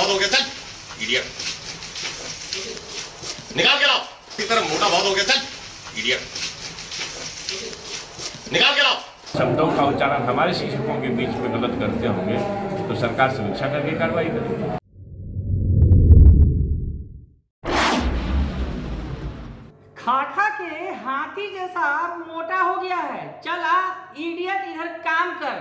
बहुत हो गया, चल इडियट निकाल के लाओ। इसी तरह मोटा बहुत हो गया, चल इडियट निकाल के लाओ। शब्दों का उच्चारण हमारे शिक्षकों के बीच में गलत करते होंगे तो सरकार समीक्षा करके कार्रवाई करेगी। खाखा के हाथी जैसा मोटा हो गया है, चला इडियट इधर काम कर।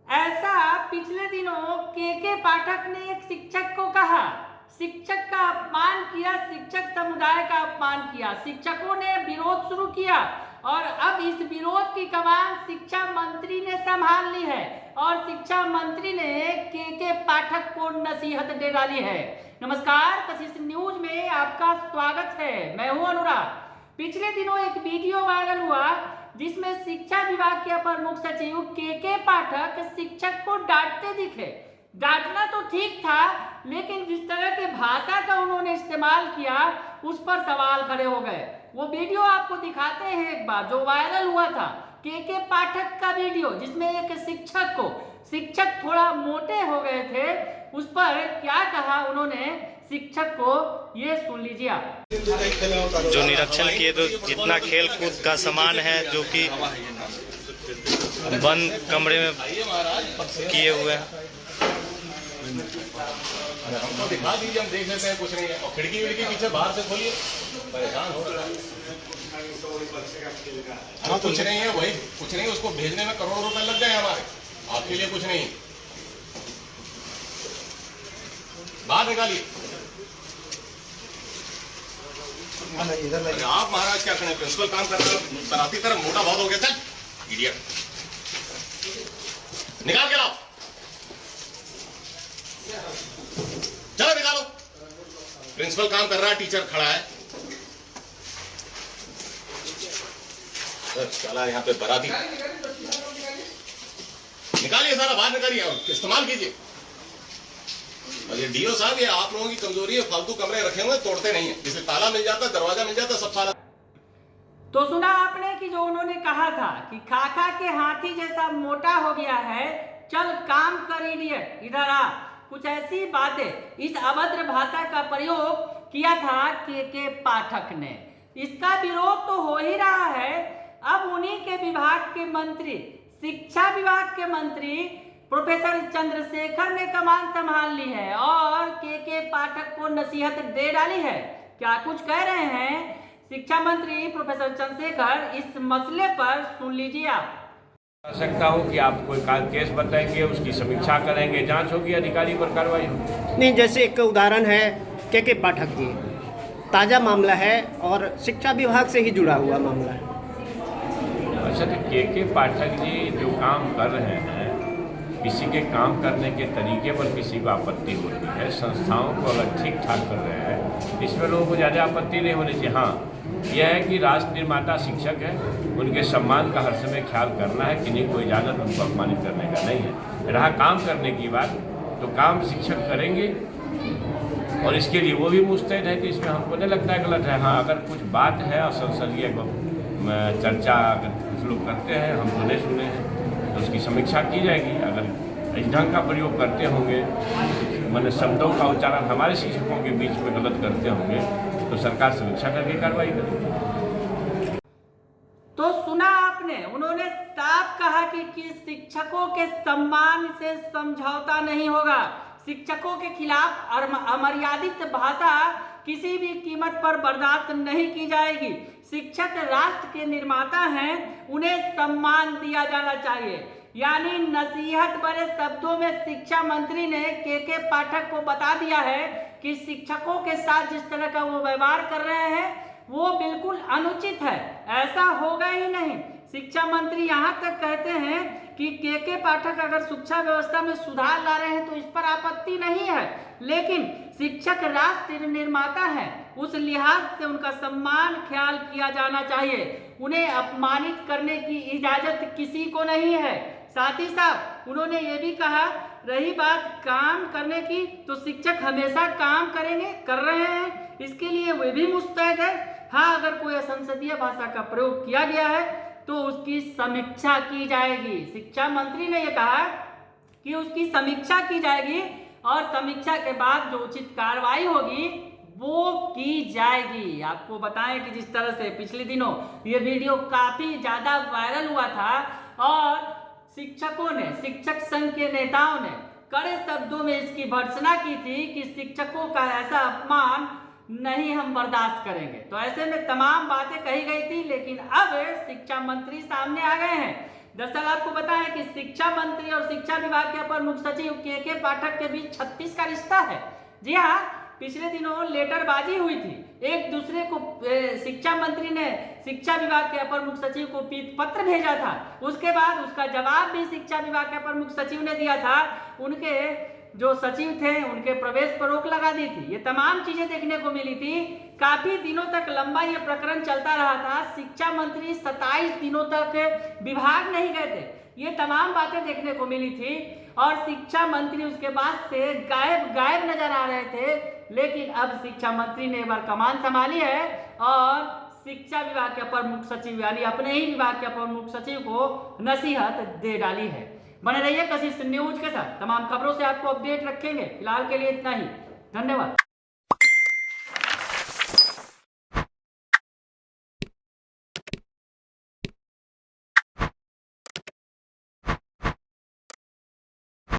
ऐसा पिछले दिनों के पाठक ने एक शिक्षक को कहा। शिक्षक का अपमान किया, शिक्षक समुदाय का अपमान किया। शिक्षकों ने विरोध शुरू किया और अब इस विरोध की कमान शिक्षा मंत्री ने संभाल ली है और शिक्षा मंत्री ने के पाठक को नसीहत दे डाली है। नमस्कार, कशिश न्यूज में आपका स्वागत है। मैं हूं अनुराग। पिछले दिनों एक वीडियो वायरल हुआ जिसमें शिक्षा विभाग के अपर मुख्य सचिव के पाठक शिक्षक को डांटते दिखे। डांटना तो ठीक था, लेकिन जिस तरह के भाषा का उन्होंने इस्तेमाल किया उस पर सवाल खड़े हो गए। वो वीडियो आपको दिखाते हैं एक बार, जो वायरल हुआ था के पाठक का वीडियो, जिसमें एक शिक्षक थोड़ा मोटे हो गए थे। उस पर क्या कहा उन्होंने शिक्षक को, ये सुन लीजिए आप। जो निरीक्षण किए तो जितना खेल कूद का सामान है जो कि बंद कमरे में किए हुए हैं, हमको दिखा दीजिए, हम देख लेते हैं। कुछ नहीं है, और खिड़की विड़की पीछे बाहर से खोलिए। परेशान हो रहा है। हाँ, कुछ नहीं है, वही कुछ नहीं, उसको भेजने में करोड़ों रुपए लग गए हमारे। आपके लिए कुछ नहीं, बाहर निकालिए। आप महाराज क्या करें, प्रिंसिपल काम कर रहे हो, बराती तरह मोटा बहुत हो गया, चल इडियट निकाल के लाओ। चलो निकालो। प्रिंसिपल काम कर रहा है, टीचर खड़ा है। चला यहाँ पे बराती, निकालिए सारा, बाहर निकालिए और इस्तेमाल कीजिए। और ये डीओ साहब, ये आप लोगों की कमजोरी है, फालतू कमरे रखे हुए तोड़ते नहीं है। जिसे ताला मिल जाता, दरवाजा मिल जाता, सब सारा। तो सुना आपने कि जो उन्होंने कहा था कि खाखा के हाथी जैसा मोटा हो गया है, चल काम कर इडियट इधर आ। कुछ ऐसी बातें, इस अभद्र भाषा का प्रयोग किया था के पाठक ने। इसका विरोध तो हो ही रहा है। अब उन्हीं के विभाग के मंत्री, शिक्षा विभाग के मंत्री प्रोफेसर चंद्रशेखर ने कमान संभाल ली है और के पाठक को नसीहत दे डाली है। क्या कुछ कह रहे हैं शिक्षा मंत्री प्रोफेसर चंद्रशेखर, इस मसले पर सुन लीजिए आप। आवश्यकता हो कि आप कोई केस बताएंगे, उसकी समीक्षा करेंगे, जांच होगी, अधिकारी पर कार्रवाई होगी। नहीं, जैसे एक उदाहरण है के पाठक जी, ताज़ा मामला है और शिक्षा विभाग से ही जुड़ा हुआ मामला है। अच्छा, तो के पाठक जी जो काम कर रहे हैं, किसी के काम करने के तरीके पर किसी को आपत्ति होती है, संस्थाओं को अगर ठीक ठाक कर रहे हैं, इसमें लोगों को ज़्यादा आपत्ति नहीं होनी चाहिए। हाँ, यह है कि राष्ट्र निर्माता शिक्षक है, उनके सम्मान का हर समय ख्याल करना है कि नहीं, कोई इजाज़त उनको अपमानित करने का नहीं है। रहा काम करने की बात, तो काम शिक्षक करेंगे और इसके लिए वो भी मुस्तैद है कि इसमें हमको नहीं लगता है गलत है। हाँ, अगर कुछ बात है और संसदीय चर्चा अगर कुछ लोग करते हैं, हम तो नहीं सुने हैं, तो उसकी समीक्षा की जाएगी। अगर इस ढंग का प्रयोग करते होंगे, मैंने शब्दों का उच्चारण हमारे शिक्षकों के बीच में गलत करते होंगे तो सरकार समीक्षा करके कार्रवाई करेगी। तो सुना आपने, उन्होंने साफ कहा कि शिक्षकों के सम्मान से समझौता नहीं होगा। शिक्षकों के खिलाफ अमर्यादित भाषा किसी भी कीमत पर बर्दाश्त नहीं की जाएगी। शिक्षक राष्ट्र के निर्माता हैं, उन्हें सम्मान दिया जाना चाहिए। यानी नसीहत भरे शब्दों में शिक्षा मंत्री ने के पाठक को बता दिया है कि शिक्षकों के साथ जिस तरह का वो व्यवहार कर रहे हैं वो बिल्कुल अनुचित है, ऐसा होगा ही नहीं। शिक्षा मंत्री यहाँ तक कहते हैं कि के पाठक अगर शिक्षा व्यवस्था में सुधार ला रहे हैं तो इस पर आपत्ति नहीं है, लेकिन शिक्षक राष्ट्र निर्माता है, उस लिहाज से उनका सम्मान ख्याल किया जाना चाहिए। उन्हें अपमानित करने की इजाजत किसी को नहीं है। साथ ही साथ उन्होंने ये भी कहा, रही बात काम करने की, तो शिक्षक हमेशा काम करेंगे, कर रहे हैं, इसके लिए वे भी मुस्तैद है। हाँ, अगर कोई असंसदीय भाषा का प्रयोग किया गया है तो उसकी समीक्षा की जाएगी। शिक्षा मंत्री ने यह कहा कि उसकी समीक्षा की जाएगी और समीक्षा के बाद जो उचित कार्रवाई होगी वो की जाएगी। आपको बताएं कि जिस तरह से पिछले दिनों ये वीडियो काफी ज्यादा वायरल हुआ था और शिक्षकों ने, शिक्षक संघ के नेताओं ने कड़े शब्दों में इसकी भर्त्सना की थी कि शिक्षकों का ऐसा अपमान नहीं हम बर्दाश्त करेंगे। तो ऐसे में तमाम बातें कही गई थी, लेकिन अब शिक्षा मंत्री सामने आ गए हैं। दरअसल आपको बताएं कि शिक्षा मंत्री और शिक्षा विभाग के अपर मुख्य सचिव के पाठक के बीच 36 का रिश्ता है। जी हाँ, पिछले दिनों लेटरबाजी हुई थी। एक दूसरे को शिक्षा मंत्री ने शिक्षा विभाग के अपर मुख्य सचिव को पीत पत्र भेजा था। उसके बाद उसका जवाब भी शिक्षा विभाग के अपर मुख्य सचिव ने दिया था। उनके जो सचिव थे उनके प्रवेश पर रोक लगा दी थी। ये तमाम चीजें देखने को मिली थी। काफी दिनों तक लंबा ये प्रकरण चलता रहा था। शिक्षा मंत्री 27 दिनों तक विभाग नहीं गए थे। ये तमाम बातें देखने को मिली थी और शिक्षा मंत्री उसके बाद से गायब नजर आ रहे थे। लेकिन अब शिक्षा मंत्री ने एक बार कमान संभाली है और शिक्षा विभाग के अपर मुख्य सचिव यानी अपने ही विभाग के अपर मुख्य सचिव को नसीहत दे डाली है। बने रहिए कशिश न्यूज के साथ, तमाम खबरों से आपको अपडेट रखेंगे। फिलहाल के लिए इतना ही, धन्यवाद।